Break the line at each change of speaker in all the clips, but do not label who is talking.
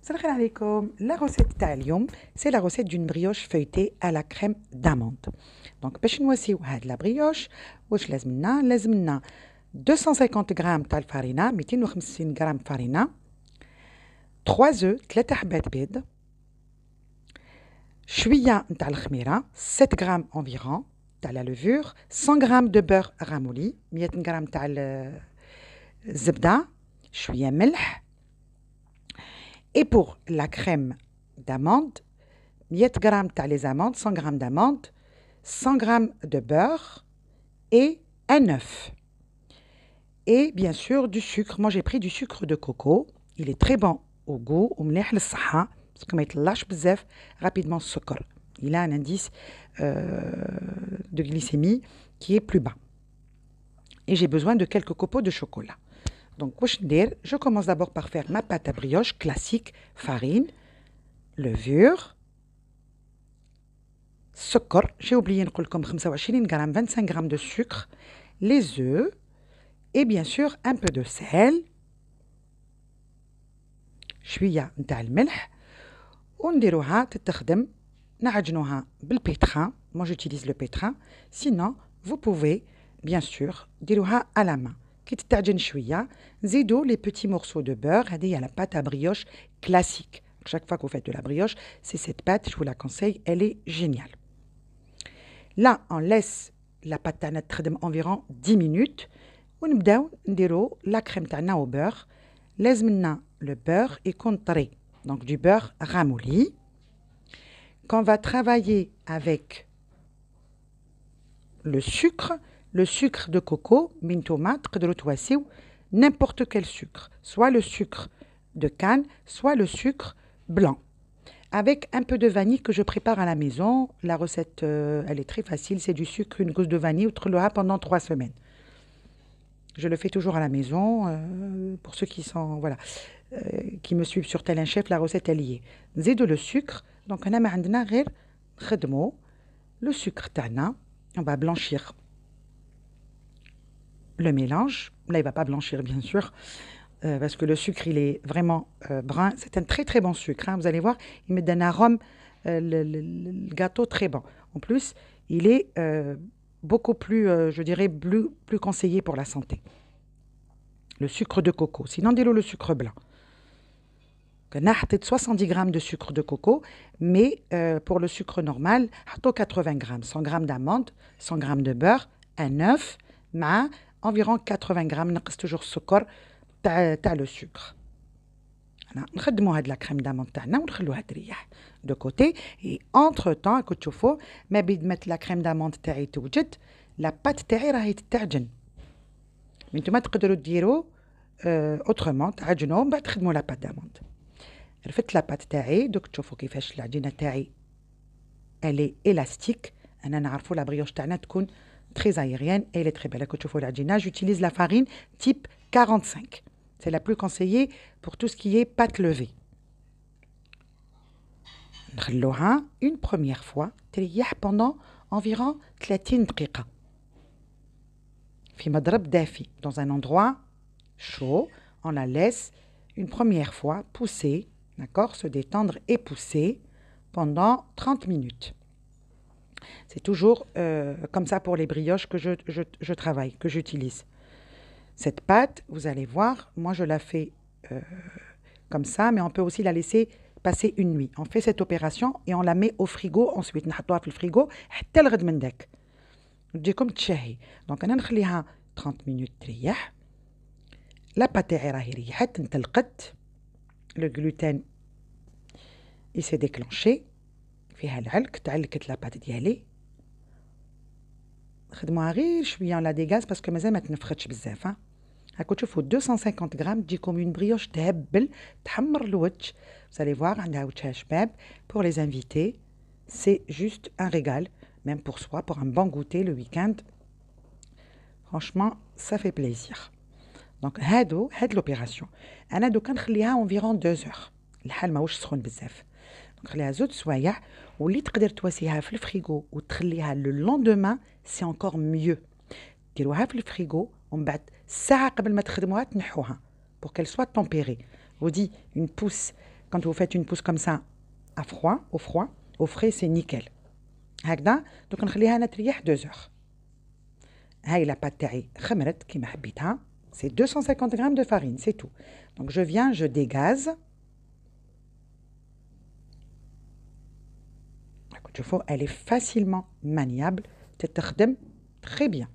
Salam alaikum. La recette تاع اليوم, c'est la recette d'une brioche feuilletée à la crème d'amande. Donc باش نواسيو هاد la brioche واش لازمنا 250 غرام تاع الفارينة 250 غرام فارينة 3 œufs 3 حبات بيض شوية نتاع الخميرة 7 غرام environ تاع la levure 100 غرام de beurre ramolli 100 غرام تاع الزبدة شوية ملح. Et pour la crème d'amande, 100 grammes les amandes, 100 grammes d'amandes, 100 grammes de beurre et un œuf. Et bien sûr du sucre. Moi j'ai pris du sucre de coco. Il est très bon au goût, ومليح للصحة parce que ما يطلعش بزاف rapidement السكر. Il a un indice de glycémie qui est plus bas. Et j'ai besoin de quelques copeaux de chocolat. Donc, je commence d'abord par faire ma pâte à brioche classique, farine, levure, sucre, j'ai oublié de dire 25 grammes, 25 grammes de sucre, les œufs, et bien sûr un peu de sel, شوية نتاع الملح, ونديروها تتخدم نعجنوها بالبيتران. Moi j'utilise le pétrin, sinon vous pouvez bien sûr ديروها à la main. كي تتعجن شوية نزيدو les petits morceaux de beurre. هذه هي la pâte à brioche classique. Chaque fois que vous faites de la brioche, c'est cette pâte, je vous la conseille, elle est géniale. Là, on laisse la pâte تاعنا تخدم environ 10 minutes ونبداو نديرو la crème تاعنا au beurre. لازمنا le beurre يكون طري, donc du beurre ramolli qu'on va travailler avec le sucre de coco, من توما تقدروا تواسيو n'importe quel sucre, soit le sucre de canne, soit le sucre blanc, avec un peu de vanille que je prépare à la maison. La recette, elle est très facile, c'est du sucre, une gousse de vanille, ou تخلوها pendant 3 semaines. Je le fais toujours à la maison, pour ceux qui sont, voilà, qui me suivent sur Tel un Chef, la recette elle y est. نزيدوا le sucre, donc أنا ما عندنا غير نخدموا le sucre تاعنا. On va blanchir le mélange. Là, il ne va pas blanchir, bien sûr, parce que le sucre, il est vraiment brun. C'est un très, très bon sucre. Hein. Vous allez voir, il met d'un arôme, le gâteau très bon. En plus, il est beaucoup plus, je dirais, plus conseillé pour la santé. Le sucre de coco. Sinon, dis-le le sucre blanc. On a 70 grammes de sucre de coco, mais pour le sucre normal, 80 grammes. 100 grammes d'amandes, 100 grammes de beurre, un œuf, environ 80 grammes, نقص toujours السكر تاع le sucre. نخدموا هاد la crème d'amande تاعنا ونخلوها تريح de côté. Et entre temps كنت تشوفوا ما بيد مت la crème d'amande تاعي توجد, la pâte تاعي راهي تتعجن. نتوما تقدروا ديروا autrement, تعجنوا ومن بعد تخدموا la pâte d'amande. رفدت la pâte تاعي, دوك تشوفوا كيفاش العجينه تاعي elle est élastique. أنا نعرفوا la brioche تاعنا تكون très aérienne et elle est très belle. J'utilise la farine type 45. C'est la plus conseillée pour tout ce qui est pâte levée. نخلوها une première fois تريح pendant environ 30 دقيقة في مضرب دافي, dans un endroit chaud. On la laisse une première fois pousser, d'accord, se détendre et pousser pendant 30 minutes. C'est toujours comme ça pour les brioches que je travaille, que j'utilise. Cette pâte, vous allez voir, moi je la fais comme ça, mais on peut aussi la laisser passer une nuit. On fait cette opération et on la met au frigo ensuite. نحطوها في الفريغو حتى الغد من داك. تجيكم تشهي. Donc أنا نخليها 30 minutes تريح. La pâte تاعي راهي ريحت انطلقت. Le gluten il s'est déclenché. فيها العلك, تعلكت لا بات ديالي. خدموها غير شويه on la dégaze parce que مازال ما تنفختش بزاف. هاكو تشوفوا 250 غرام تجيكم une brioche تهبل تحمر الوجه. Vous allez voir, عندها وجهها شباب. Pour les invités, c'est juste un régal, même pour soi, pour un bon goûter le week-end. Franchement, ça fait plaisir. Donc هاد l'opération. أنا دوكا نخليها environ 2 heures. الحال ماهوش سخون بزاف. نخليها زوج سوايع, واللي تقدر تواسيها في الفريغو وتخليها لو لوندومان سي انكور ميو. ديروها في الفريغو ومن بعد ساعه قبل ما تخدموها تنحوها pour qu'elle soit tempérée. Je vous dis une pousse quand vous faites une pousse comme ça à froid, au frais, c'est nickel. هكذا دوك نخليها انا تريح 2 heures. هاي la pâte تاعي خمرت كيما حبيتها. C'est 250 grammes de farine, c'est tout. Donc je viens, je dégaze. Écoute, elle est facilement maniable. تتخدم très bien.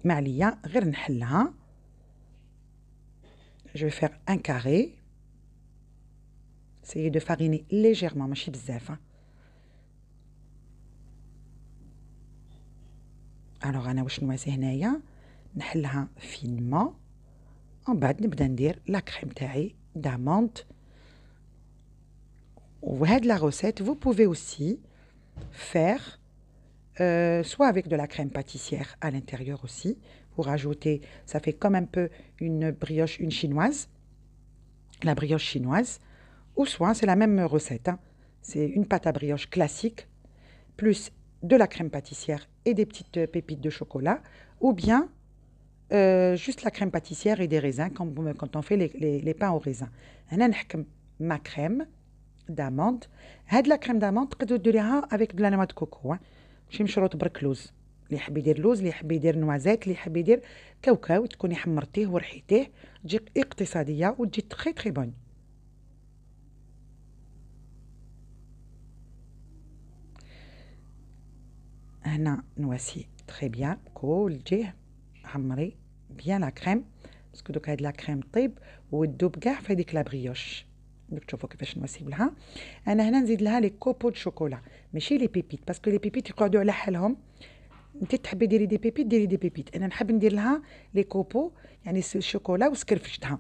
معلية غير نحلها. Je vais faire un carré. Essayez de fariner légèrement, ماشي بزاف. Alors انا واش نواسي هنايا نحلها فينمون. ومن بعد نبدا ندير لا كريم تاعي d'amande. وهاد la recette vous pouvez aussi faire soit avec de la crème pâtissière à l'intérieur aussi. Vous rajoutez, ça fait comme un peu une brioche, une chinoise, la brioche chinoise, ou soit c'est la même recette, hein. C'est une pâte à brioche classique, plus de la crème pâtissière et des petites pépites de chocolat, ou bien juste la crème pâtissière et des raisins quand on fait les pains au raisin. أنا نحكم ma crème d'amande. هاد la crème d'amande تقدروا ديروها avec de la noix de coco, hein. ماشي مشروط برك لوز. اللي يحب يدير لوز، اللي يحب يدير نوازات، اللي يحب يدير كاوكاو، تكوني حمرتيه ورحيتيه، تجي اقتصاديه وتجي تري تري بون. هنا نواسي تري بيان كل جهه، حمري بيان لا كريم باسكو دوك هاد لا كريم طيب وتذوب كاع في هذيك لا بريوش. دوك تشوفوا كيفاش نواسي لها. انا هنا نزيد لها لي كوبو دو شوكولا ماشي لي بيبيت باسكو لي بيبيت يقعدوا على حالهم. انت تحبي ديري دي بيبيت ديري دي بيبيت، انا نحب ندير لها لي كوبو يعني الشوكولا وسكرفشتها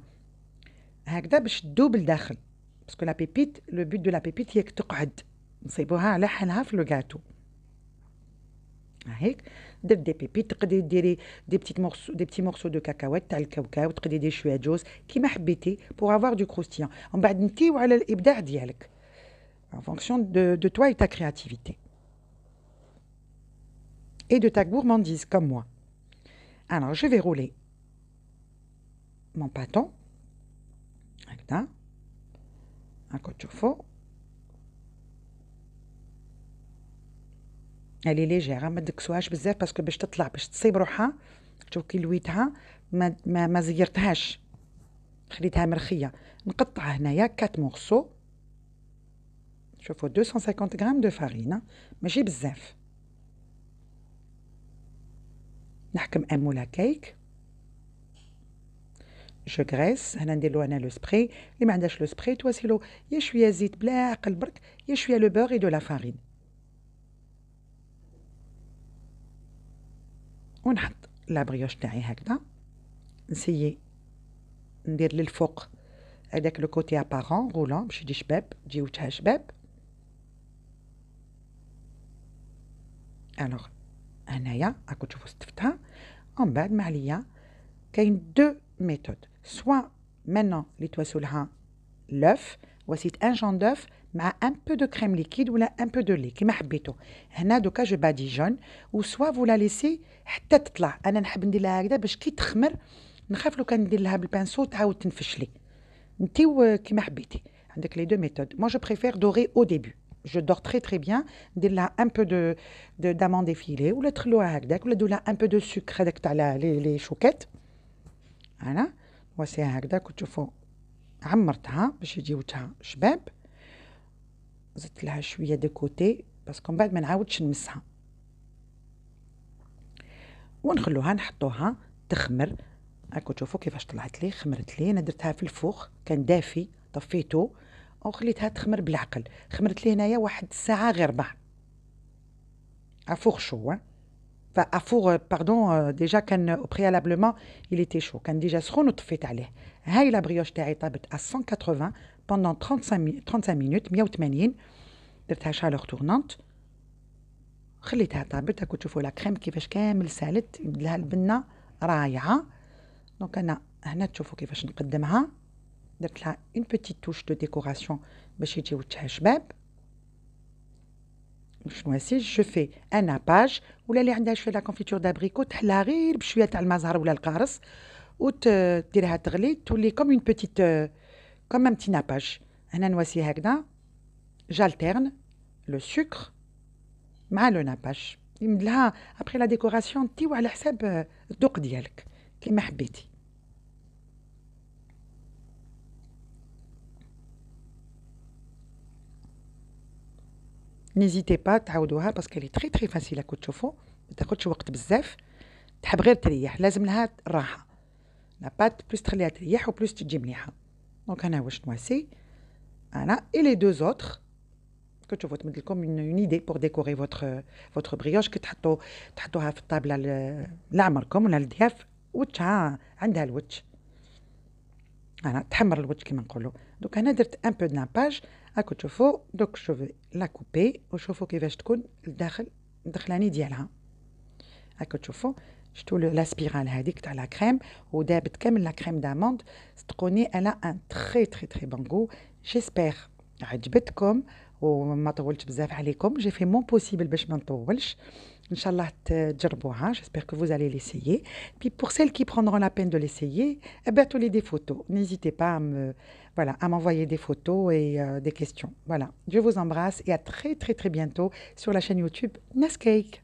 هكذا باش تذوب لداخل باسكو لا بيبيت لو بوت دو لا بيبيت هي تقعد نصيبوها على حالها في لو غاتو. هيك درت دي بيبيت. تقدري ديري دي بتي مورسو دو كاكاوات تاع الكاوكاو، تقدري ديري شويه جوز كيما حبيتي بور افوار دو كروستيون. ومن بعد نتيو على الابداع ديالك en fonction de toi et ta créativité et de ta gourmandise comme moi. Alors je vais rouler mon pâton هكذا هاكا تشوفوا. elle est légère، ما تدكسوهاش بزاف باسكو باش تطلع باش تصيب روحها. شوف كي لويتها ما زيرتهاش، خليتها مرخيه. نقطع هنايا 4 مورسو. شوفوا 250 غرام دو فارين ماشي بزاف. نحكم ان مولا كيك. جو غريس. هنا ندير له انا لو سبراي. اللي ما عندهاش لو سبراي تواسيلو يا شويه زيت بلا عقل برك، يا شويه لو بور اي دو لا فارين. ونحط لا بريوش تاعي هكذا. نسيي ندير للفوق هذاك لو كوتي ابارون رولون باش يجي شباب، تجي وجهها شباب. الوغ هنايا راكم تشوفوا استفتها. ومن بعد ما عليا كاين دو ميثود، سوا maintenant اللي تواسوا لها لوف وسيت ان جون دوف مع ان بو دو كريم ليكيد ولا ان بو دو لي كيما حبيتو. هنا دوكا جو باديجون وسوا فولا ليسي حتى تطلع. انا نحب ندير لها هكذا باش كي تخمر نخاف لو كان ندير لها بالبانسو تعاود تنفشلي. نتي كيما حبيتي، عندك لي دو ميثود. moi je préfère dorer au début. je dors très très bien. ندير لها un peu d'amande effilée ولا تخلوها هكذاك ولا ديروا لها un peu de sucre هذاك تاع لي شوكات. انا واسيها هكذاك وتشوفوا عمرتها باش يجي وجهها شباب. زدت لها شويه دو كوتي باسكو من بعد ما نعاودش نمسها. ونخلوها نحطوها تخمر. هاكو تشوفوا كيفاش طلعت لي. خمرت لي. انا درتها في الفوق كان دافي طفيته وخليتها تخمر بالعقل. خمرت لي هنايا واحد الساعه غير ربع افوغ شو. فافوغ باردون ديجا كان préalablement il était chaud، كان ديجا سخون وطفيت عليه. هاي لا بريوش تاعي طابت à 180 pendant 35 minutes 180. درتها شالور تورنانت خليتها طابت. هاكو تشوفوا لا كريم كيفاش كامل سالت لها البنه رايعه. دونك انا هنا تشوفوا كيفاش نقدمها. درت لها اون بيتيت توش دو ديكوراسيون باش يجي وجهها شباب. شنو سي جو في ان ناباج ولا اللي عندها شويه لا كونفيتور دابريكو تحلها غير بشويه تاع المزهر ولا القارص وتديرها تغلي تولي كوم اون بوتيت كوم ان بتي ناباج. هنا نواسي هكذا j'alterne le sucre مع لو ناباج يمدلها ابخي لا ديكوراسيون تيو على حساب الذوق ديالك كيما حبيتي. نيزيتي با تعاودوها باسكو لي تري تري فاسيل راكو تشوفوا ما تاخدش وقت بزاف، تحب غير تريح، لازم لها راحه لا بات بلوس تخليها تريح وبلوس تجي مليحه. دونك انا واش نواسي انا اي لي دو اوتر كو تشوفوا تمد لكم اون ايدي بور ديكوري فوتر بريوش كي تحطوها في الطابله لعمركم ولا للضياف وتشها عندها الوتش انا تحمر الوجه كيما نقولوا. دوك انا درت ان بو د ناباج راكو تشوفوا. دوك شوف لا كوبي وشوفوا كيفاش تكون الداخل الدخلاني ديالها راكو تشوفوا. شفتوا لا سبيرال هذيك تاع لا كريم ودابت كامل لا كريم داموند صدقوني الا ان تري تري تري بون غو. جيسبر عجبتكم وما طولتش بزاف عليكم. جي في مون بوسيبل باش ما نطولش. ان شاء الله تجربوها. J'espère que vous allez l'essayer. Puis pour celles qui prendront la peine de l'essayer, abattez-les des photos. N'hésitez pas à m'envoyer des photos et des questions. Voilà. Je vous embrasse et à très très très bientôt sur la chaîne YouTube Nascake.